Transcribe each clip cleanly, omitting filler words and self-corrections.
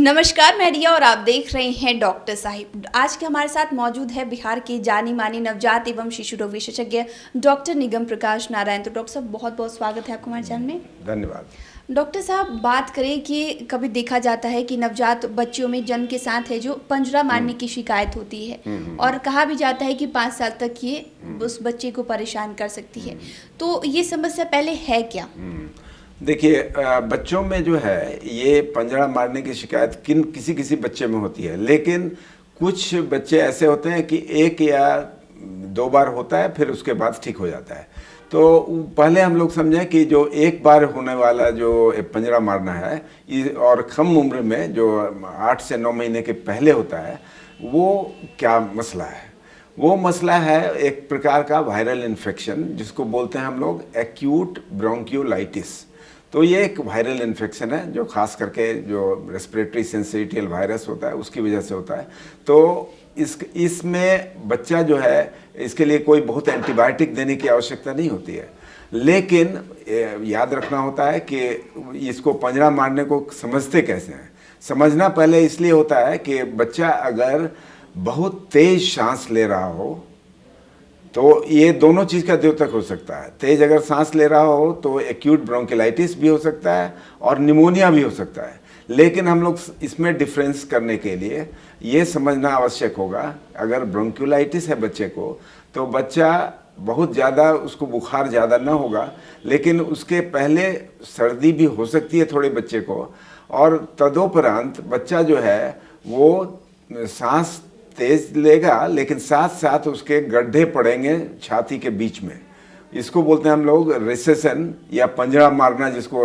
नमस्कार, मैं रिया और आप देख रहे हैं डॉक्टर साहिब। आज के हमारे साथ मौजूद है बिहार के जानी मानी नवजात एवं शिशु रोग विशेषज्ञ डॉक्टर निगम प्रकाश नारायण। तो डॉक्टर साहब, बहुत बहुत स्वागत है आपको हमारे चैनल में। धन्यवाद। डॉक्टर साहब, बात करें कि कभी देखा जाता है कि नवजात बच्चियों में जन्म के साथ है जो पंजरा मारने की शिकायत होती है और कहा भी जाता है कि 5 साल तक ये उस बच्चे को परेशान कर सकती है। तो ये समस्या पहले है क्या? देखिए, बच्चों में जो है ये पंजरा मारने की शिकायत किसी बच्चे में होती है, लेकिन कुछ बच्चे ऐसे होते हैं कि 1 या 2 बार होता है, फिर उसके बाद ठीक हो जाता है। तो पहले हम लोग समझें कि जो 1 बार होने वाला जो पंजरा मारना है और कम उम्र में जो 8 से 9 महीने के पहले होता है, वो क्या मसला है? वो मसला है एक प्रकार का वायरल इन्फेक्शन, जिसको बोलते हैं हम लोग एक्यूट ब्रोंकियोलाइटिस। तो ये एक वायरल इन्फेक्शन है जो खास करके जो रेस्पिरेटरी सिंसिटियल वायरस होता है उसकी वजह से होता है। तो इसमें बच्चा जो है, इसके लिए कोई बहुत एंटीबायोटिक देने की आवश्यकता नहीं होती है, लेकिन याद रखना होता है कि इसको पंजरा मारने को समझते कैसे हैं। समझना पहले इसलिए होता है कि बच्चा अगर बहुत तेज सांस ले रहा हो तो ये दोनों चीज़ का द्योतक हो सकता है। तेज अगर सांस ले रहा हो तो एक्यूट ब्रोंकिलाइटिस भी हो सकता है और निमोनिया भी हो सकता है। लेकिन हम लोग इसमें डिफरेंस करने के लिए ये समझना आवश्यक होगा, अगर ब्रोंकियोलाइटिस है बच्चे को तो बच्चा बहुत ज़्यादा, उसको बुखार ज़्यादा ना होगा, लेकिन उसके पहले सर्दी भी हो सकती है थोड़े बच्चे को, और तदोपरांत बच्चा जो है वो सांस तेज लेगा, लेकिन साथ साथ उसके गड्ढे पड़ेंगे छाती के बीच में। इसको बोलते हैं हम लोग रिसेशन या पंजरा मारना, जिसको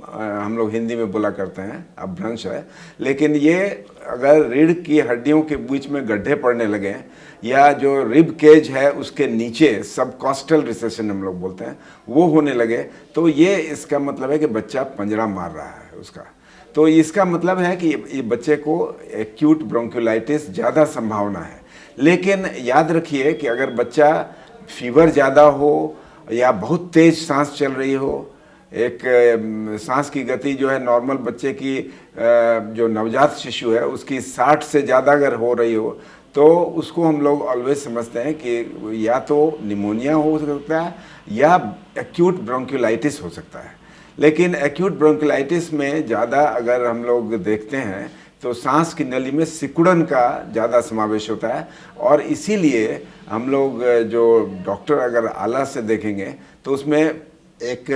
हम लोग हिंदी में बोला करते हैं, अपभ्रंश है। लेकिन ये अगर रीढ़ की हड्डियों के बीच में गड्ढे पड़ने लगे या जो रिब केज है उसके नीचे सबकॉस्टल रिसेशन हम लोग बोलते हैं, वो होने लगे, तो ये इसका मतलब है कि बच्चा पंजरा मार रहा है उसका। तो इसका मतलब है कि ये बच्चे को एक्यूट ब्रोंकियोलाइटिस ज़्यादा संभावना है। लेकिन याद रखिए कि अगर बच्चा फीवर ज़्यादा हो या बहुत तेज़ सांस चल रही हो, एक सांस की गति जो है नॉर्मल बच्चे की, जो नवजात शिशु है उसकी 60 से ज़्यादा अगर हो रही हो, तो उसको हम लोग ऑलवेज समझते हैं कि या तो निमोनिया हो सकता है या एक्यूट ब्रोंकियोलाइटिस हो सकता है। लेकिन एक्यूट ब्रोंकियोलाइटिस में ज़्यादा अगर हम लोग देखते हैं तो सांस की नली में सिकुड़न का ज़्यादा समावेश होता है, और इसीलिए हम लोग जो डॉक्टर अगर आला से देखेंगे तो उसमें एक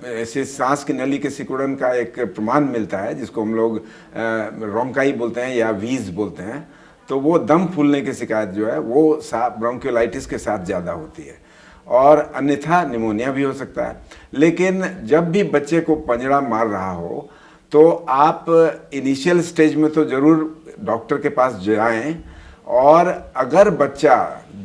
ऐसे सांस की नली के सिकुड़न का एक प्रमाण मिलता है, जिसको हम लोग रोंकाई बोलते हैं या वीज बोलते हैं। तो वो दम फूलने की शिकायत जो है वो ब्रोंकियोलाइटिस के साथ ज़्यादा होती है, और अन्यथा निमोनिया भी हो सकता है। लेकिन जब भी बच्चे को पंजरा मार रहा हो तो आप इनिशियल स्टेज में तो ज़रूर डॉक्टर के पास जाएं, और अगर बच्चा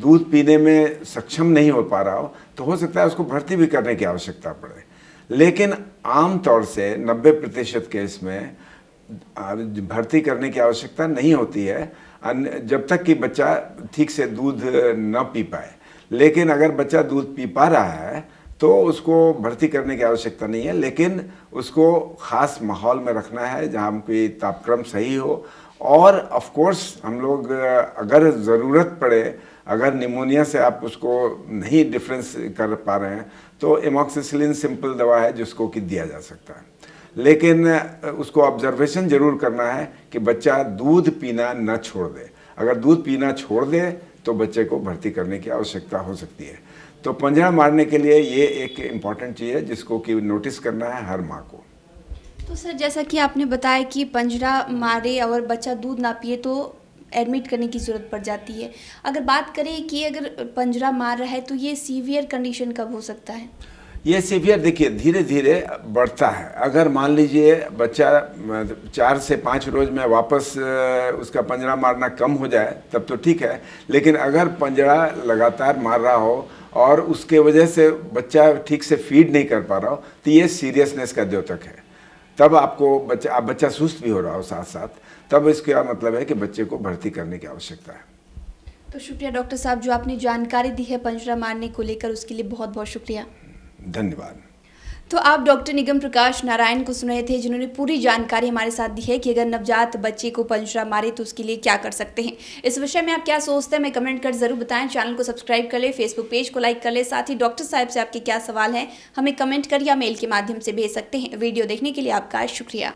दूध पीने में सक्षम नहीं हो पा रहा हो सकता है उसको भर्ती भी करने की आवश्यकता पड़े। लेकिन आम तौर से 90% केस में भर्ती करने की आवश्यकता नहीं होती है, जब तक कि बच्चा ठीक से दूध न पी पाए। लेकिन अगर बच्चा दूध पी पा रहा है तो उसको भर्ती करने की आवश्यकता नहीं है, लेकिन उसको ख़ास माहौल में रखना है जहाँ पे तापक्रम सही हो। और ऑफ कोर्स हम लोग अगर ज़रूरत पड़े, अगर निमोनिया से आप उसको नहीं डिफरेंस कर पा रहे हैं, तो एमॉक्सिसिलिन सिंपल दवा है जिसको कि दिया जा सकता है। लेकिन उसको ऑब्जर्वेशन ज़रूर करना है कि बच्चा दूध पीना न छोड़ दे। अगर दूध पीना छोड़ दे तो बच्चे को भर्ती करने की आवश्यकता हो सकती है। तो पंजरा मारने के लिए ये एक इम्पॉर्टेंट चीज़ है जिसको कि नोटिस करना है हर माँ को। तो सर, जैसा कि आपने बताया कि पंजरा मारे और बच्चा दूध ना पिए तो एडमिट करने की ज़रूरत पड़ जाती है। अगर बात करें कि अगर पंजरा मार रहा है तो ये सीवियर कंडीशन कब हो सकता है? ये सीवियर देखिए धीरे धीरे बढ़ता है। अगर मान लीजिए बच्चा 4 से 5 रोज में वापस उसका पंजरा मारना कम हो जाए तब तो ठीक है, लेकिन अगर पंजरा लगातार मार रहा हो और उसके वजह से बच्चा ठीक से फीड नहीं कर पा रहा हो तो ये सीरियसनेस का द्योतक है। तब आपको बच्चा सुस्त भी हो रहा हो साथ साथ, तब इसका मतलब है कि बच्चे को भर्ती करने की आवश्यकता है। तो शुक्रिया डॉक्टर साहब, जो आपने जानकारी दी है पंजरा मारने को लेकर, उसके लिए बहुत बहुत शुक्रिया। धन्यवाद। तो आप डॉक्टर निगम प्रकाश नारायण को सुन रहे थे, जिन्होंने पूरी जानकारी हमारे साथ दी है कि अगर नवजात बच्चे को पंजरा मारे तो उसके लिए क्या कर सकते हैं। इस विषय में आप क्या सोचते हैं, मैं कमेंट कर जरूर बताएं। चैनल को सब्सक्राइब कर ले, फेसबुक पेज को लाइक कर ले। साथ ही डॉक्टर साहब से आपके क्या सवाल हैं हमें कमेंट कर या मेल के माध्यम से भेज सकते हैं। वीडियो देखने के लिए आपका शुक्रिया।